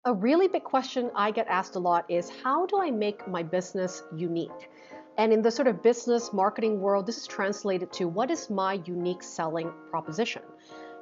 A really big question I get asked a lot is how do I make my business unique? And in the sort of business marketing world, this is translated to what is my unique selling proposition?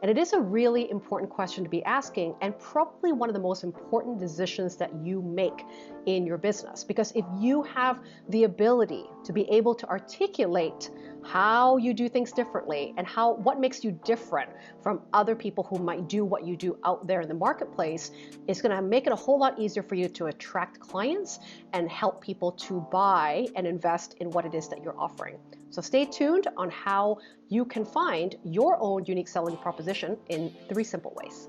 And it is a really important question to be asking, and probably one of the most important decisions that you make in your business. Because if you have the ability to be able to articulate how you do things differently and what makes you different from other people who might do what you do out there in the marketplace, it's going to make it a whole lot easier for you to attract clients and help people to buy and invest in what it is that you're offering. So stay tuned on how you can find your own unique selling proposition in 3 simple ways.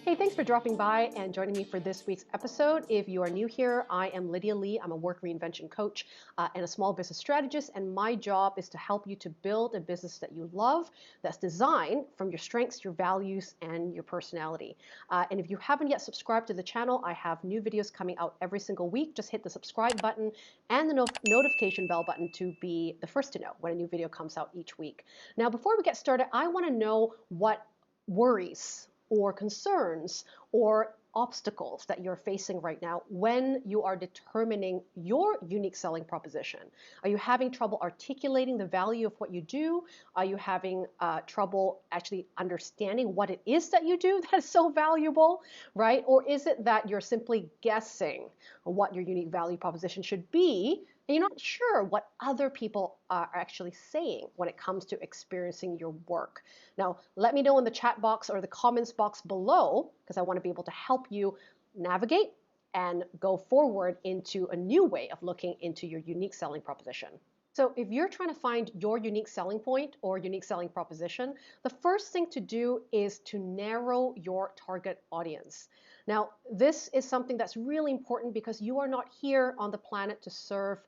Hey, thanks for dropping by and joining me for this week's episode. If you are new here, I am Lydia Lee. I'm a work reinvention coach and a small business strategist, and my job is to help you to build a business that you love, that's designed from your strengths, your values, and your personality. And if you haven't yet subscribed to the channel, I have new videos coming out every single week. Just hit the subscribe button and the notification bell button to be the first to know when a new video comes out each week. Now, before we get started, I want to know what worries or concerns or obstacles that you're facing right now when you are determining your unique selling proposition. Are you having trouble articulating the value of what you do? Are you having trouble actually understanding what it is that you do that is so valuable, right? Or is it that you're simply guessing what your unique value proposition should be, and you're not sure what other people are actually saying when it comes to experiencing your work? Now, let me know in the chat box or the comments box below, because I want to be able to help you navigate and go forward into a new way of looking into your unique selling proposition. So if you're trying to find your unique selling point or unique selling proposition, the first thing to do is to narrow your target audience. Now, this is something that's really important because you are not here on the planet to serve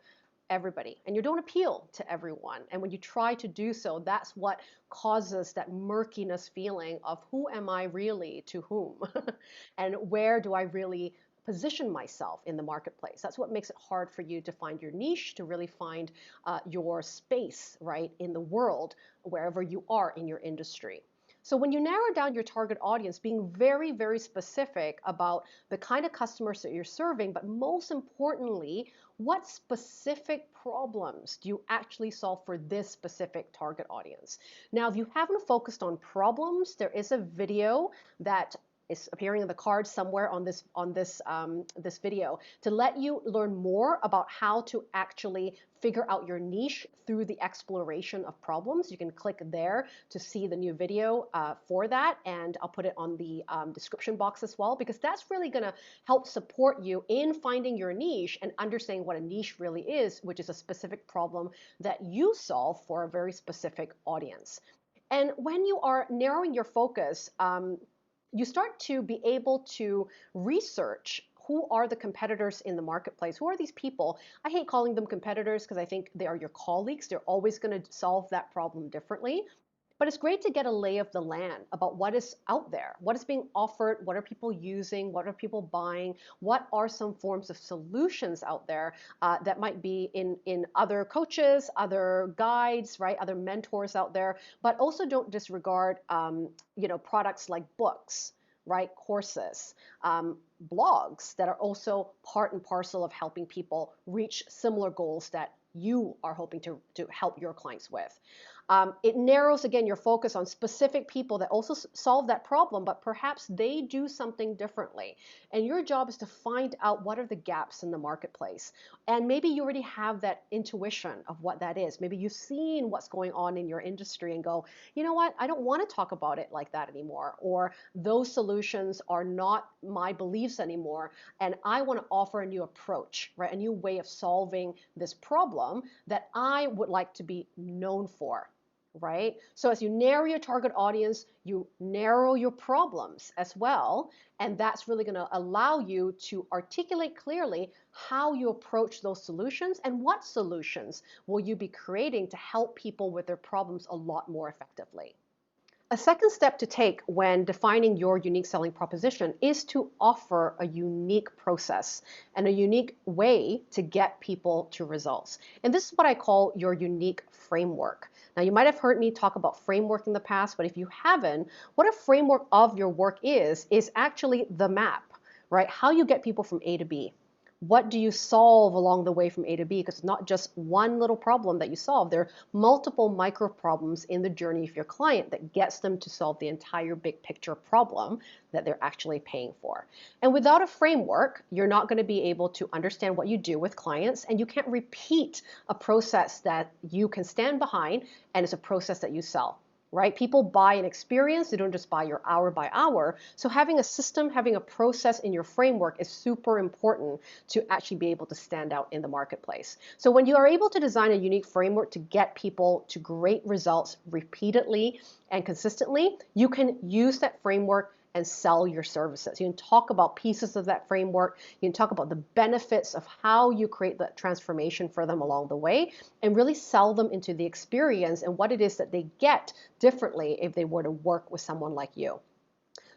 everybody, and you don't appeal to everyone. And when you try to do so, that's what causes that murkiness feeling of who am I really to whom? And where do I really position myself in the marketplace? That's what makes it hard for you to find your niche, to really find your space, right, in the world, wherever you are in your industry. So when you narrow down your target audience, being very, very specific about the kind of customers that you're serving, but most importantly, what specific problems do you actually solve for this specific target audience? Now, if you haven't focused on problems, there is a video that is appearing in the card somewhere on this video to let you learn more about how to actually figure out your niche through the exploration of problems. You can click there to see the new video for that, and I'll put it on the description box as well, because that's really going to help support you in finding your niche and understanding what a niche really is, which is a specific problem that you solve for a very specific audience. And when you are narrowing your focus, you start to be able to research who are the competitors in the marketplace. Who are these people? I hate calling them competitors because I think they are your colleagues. They're always going to solve that problem differently. But it's great to get a lay of the land about what is out there, what is being offered, what are people using, what are people buying, what are some forms of solutions out there that might be in other coaches, other guides, right, other mentors out there. But also don't disregard, products like books, right, courses, blogs that are also part and parcel of helping people reach similar goals that you are hoping to help your clients with. It narrows, again, your focus on specific people that also solve that problem, but perhaps they do something differently. And your job is to find out what are the gaps in the marketplace. And maybe you already have that intuition of what that is. Maybe you've seen what's going on in your industry and go, you know what, I don't want to talk about it like that anymore. Or those solutions are not my beliefs anymore. And I want to offer a new approach, right? A new way of solving this problem that I would like to be known for. Right? So as you narrow your target audience, you narrow your problems as well. And that's really going to allow you to articulate clearly how you approach those solutions and what solutions will you be creating to help people with their problems a lot more effectively. A second step to take when defining your unique selling proposition is to offer a unique process and a unique way to get people to results. And this is what I call your unique framework. Now, you might have heard me talk about framework in the past, but if you haven't, what a framework of your work is actually the map, right? How you get people from A to B. What do you solve along the way from A to B? Because it's not just one little problem that you solve. There are multiple micro problems in the journey of your client that gets them to solve the entire big picture problem that they're actually paying for. And without a framework, you're not going to be able to understand what you do with clients, and you can't repeat a process that you can stand behind and it's a process that you sell. Right? People buy an experience, they don't just buy your hour by hour. So having a system, having a process in your framework is super important to actually be able to stand out in the marketplace. So when you are able to design a unique framework to get people to great results repeatedly and consistently, you can use that framework and sell your services. You can talk about pieces of that framework. You can talk about the benefits of how you create that transformation for them along the way and really sell them into the experience and what it is that they get differently if they were to work with someone like you.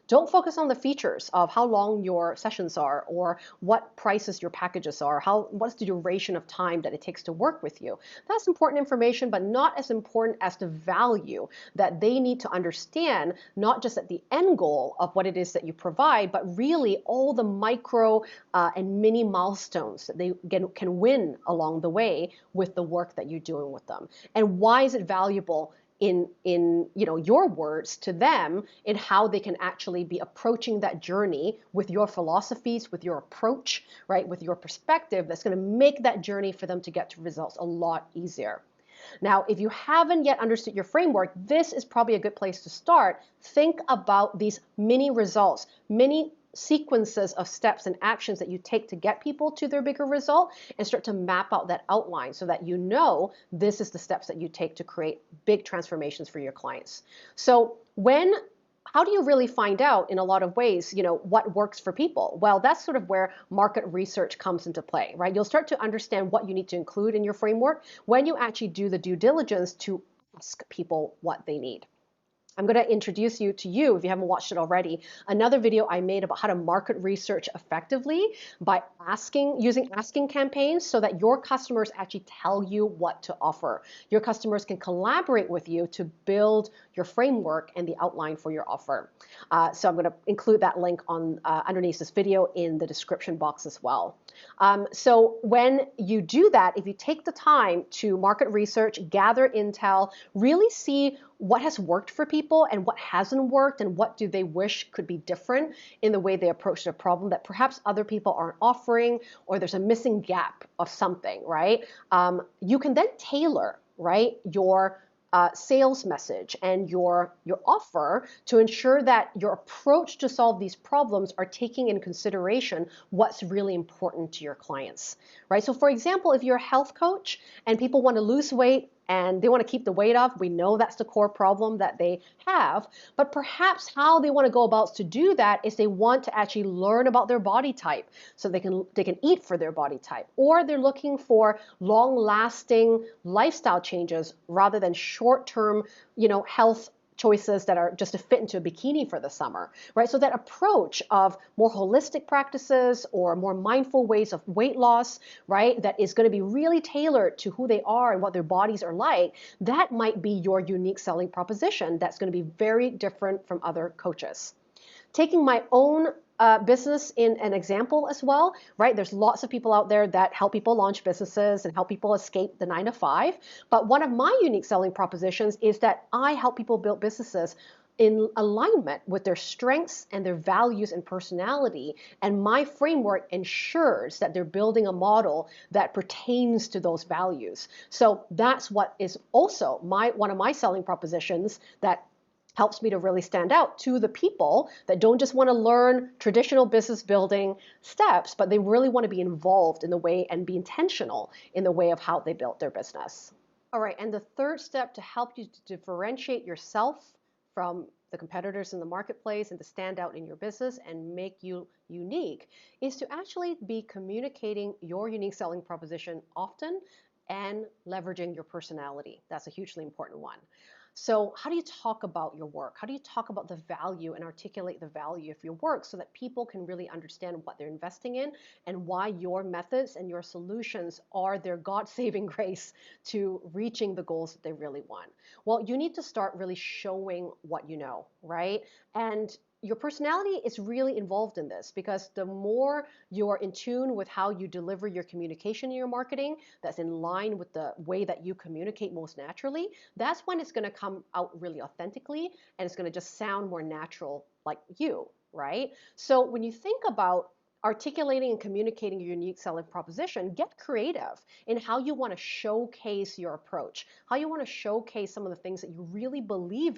Don't focus on the features of how long your sessions are or what prices your packages are, what's the duration of time that it takes to work with you. That's important information, but not as important as the value that they need to understand, not just at the end goal of what it is that you provide, but really all the micro and mini milestones that they can win along the way with the work that you're doing with them. And why is it valuable in your words to them in how they can actually be approaching that journey with your philosophies, with your approach, right, with your perspective that's going to make that journey for them to get to results a lot easier. Now, if you haven't yet understood your framework, this is probably a good place to start. Think about these mini results, mini sequences of steps and actions that you take to get people to their bigger result and start to map out that outline so that you know this is the steps that you take to create big transformations for your clients. So how do you really find out in a lot of ways, what works for people? Well, that's sort of where market research comes into play, right? You'll start to understand what you need to include in your framework when you actually do the due diligence to ask people what they need. I'm going to introduce you to if you haven't watched it already, another video I made about how to market research effectively by using asking campaigns so that your customers actually tell you what to offer. Your customers can collaborate with you to build your framework and the outline for your offer. So I'm going to include that link underneath this video in the description box as well. So when you do that, if you take the time to market research, gather intel, really see what has worked for people and what hasn't worked and what do they wish could be different in the way they approach their problem that perhaps other people aren't offering, or there's a missing gap of something, right? You can then tailor, right, your sales message and your offer to ensure that your approach to solve these problems are taking in consideration what's really important to your clients, right? So for example, if you're a health coach and people want to lose weight and they want to keep the weight off, we know that's the core problem that they have, but perhaps how they want to go about to do that is they want to actually learn about their body type so they can eat for their body type, or they're looking for long-lasting lifestyle changes rather than short-term, health choices that are just to fit into a bikini for the summer, right? So that approach of more holistic practices or more mindful ways of weight loss, right, that is going to be really tailored to who they are and what their bodies are like, that might be your unique selling proposition that's going to be very different from other coaches. Taking my own business in an example as well, right? There's lots of people out there that help people launch businesses and help people escape the 9-to-5. But one of my unique selling propositions is that I help people build businesses in alignment with their strengths and their values and personality. And my framework ensures that they're building a model that pertains to those values. So that's what is also one of my selling propositions that helps me to really stand out to the people that don't just want to learn traditional business building steps, but they really want to be involved in the way and be intentional in the way of how they built their business. All right, and the third step to help you to differentiate yourself from the competitors in the marketplace and to stand out in your business and make you unique is to actually be communicating your unique selling proposition often and leveraging your personality. That's a hugely important one. So how do you talk about your work? How do you talk about the value and articulate the value of your work so that people can really understand what they're investing in and why your methods and your solutions are their God-saving grace to reaching the goals that they really want? Well, you need to start really showing what you know, right? And your personality is really involved in this, because the more you're in tune with how you deliver your communication in your marketing, that's in line with the way that you communicate most naturally, that's when it's going to come out really authentically, and it's going to just sound more natural like you, right? So when you think about articulating and communicating your unique selling proposition, get creative in how you want to showcase your approach, how you want to showcase some of the things that you really believe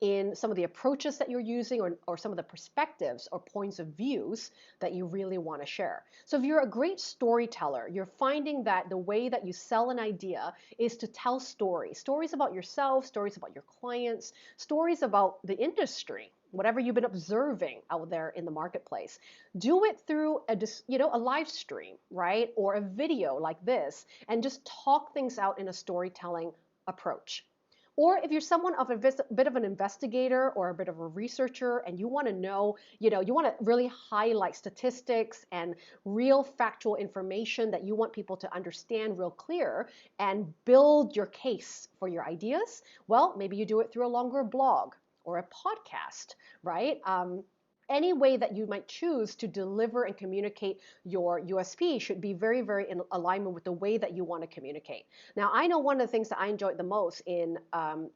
in some of the approaches that you're using, or some of the perspectives or points of views that you really want to share. So if you're a great storyteller, you're finding that the way that you sell an idea is to tell stories about yourself, stories about your clients, stories about the industry, whatever you've been observing out there in the marketplace. Do it through a live stream, right? Or a video like this, and just talk things out in a storytelling approach. Or if you're someone of a bit of an investigator or a bit of a researcher, and you want to know, you want to really highlight statistics and real factual information that you want people to understand real clear and build your case for your ideas, well, maybe you do it through a longer blog or a podcast, right? Any way that you might choose to deliver and communicate your USP should be very, very in alignment with the way that you want to communicate. Now, I know one of the things that I enjoyed the most in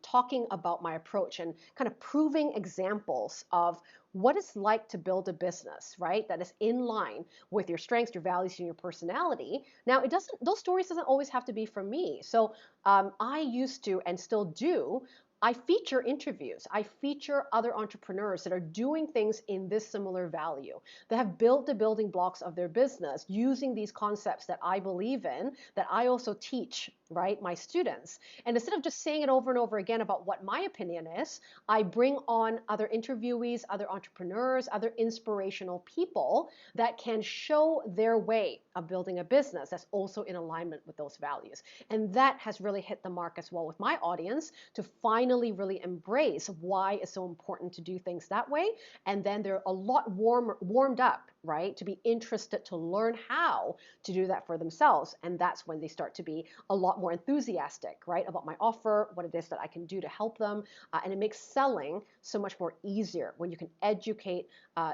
talking about my approach and kind of proving examples of what it's like to build a business, right? That is in line with your strengths, your values, and your personality. Now, those stories doesn't always have to be from me. So I used to, and still do, I feature interviews. I feature other entrepreneurs that are doing things in this similar value, that have built the building blocks of their business using these concepts that I believe in, that I also teach, right, my students. And instead of just saying it over and over again about what my opinion is, I bring on other interviewees, other entrepreneurs, other inspirational people that can show their way of building a business that's also in alignment with those values. And that has really hit the mark as well with my audience, to finally really embrace why it's so important to do things that way. And then they're a lot warmed up, right, to be interested to learn how to do that for themselves. And that's when they start to be a lot more enthusiastic, right, about my offer, what it is that I can do to help them. And it makes selling so much more easier when you can educate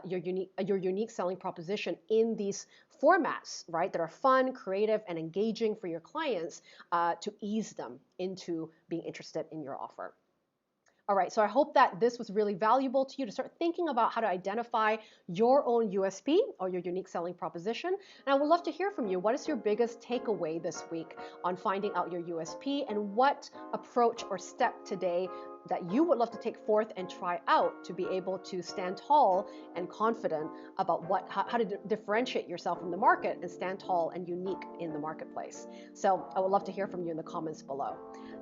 your unique selling proposition in these formats, right, that are fun, creative, and engaging for your clients, to ease them into being interested in your offer. All right, so I hope that this was really valuable to you to start thinking about how to identify your own USP, or your unique selling proposition. And I would love to hear from you. What is your biggest takeaway this week on finding out your USP, and what approach or step today that you would love to take forth and try out to be able to stand tall and confident about how to differentiate yourself from the market and stand tall and unique in the marketplace. So I would love to hear from you in the comments below.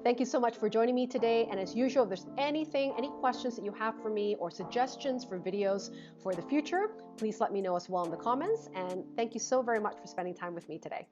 Thank you so much for joining me today. And as usual, if there's any questions that you have for me, or suggestions for videos for the future, please let me know as well in the comments. And thank you so very much for spending time with me today.